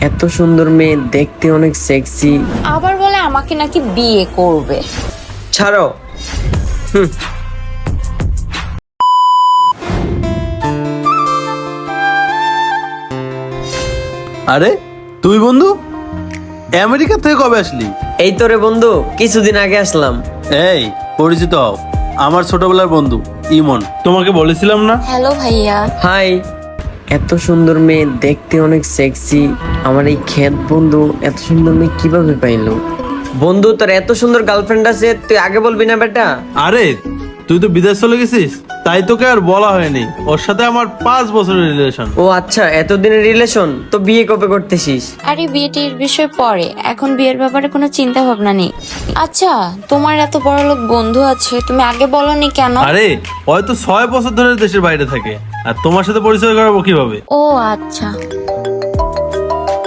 এত সুন্দর মেয়ে, দেখতে অনেক সেক্সি। আবার বলে আমাকে নাকি বিয়ে করবে। ছাড়ো। আরে তুই বন্ধু আমেরিকা থেকে কবে আসলি? এই তো রে বন্ধু, কিছুদিন আগে আসলাম। এই পরিচিত হও, আমার ছোটবেলার বন্ধু ইমন, তোমাকে বলেছিলাম না? হ্যালো ভাইয়া। হাই। এত সুন্দর মেয়ে, দেখতে অনেক সেক্সি। আমার এই খ্যাত বন্ধু এত সুন্দর মেয়ে কিভাবে পাইলো? বন্ধু, তোর এত সুন্দর গার্লফ্রেন্ড আছে, তুই আগে বলবি না বেটা? আরে তুই তো বিদেশ চলে গেছিস, তাই তোকে আর বলা হয়নি। ওর সাথে আমার 5 বছরের রিলেশন। ও আচ্ছা, এতদিনের রিলেশন। তো বিয়ে কবে করতেছিস? আরে বিয়েটির বিষয় পরে, এখন বিয়ের ব্যাপারে কোনো চিন্তা ভাবনা নেই। আচ্ছা, তোমার এত বড় লোক বন্ধু আছে, তুমি আগে বলনি কেন? আরে হয়তো 6 বছর ধরে দেশের বাইরে থাকে, আর তোমার সাথে পরিচয় করাবো কিভাবে? ও আচ্ছা।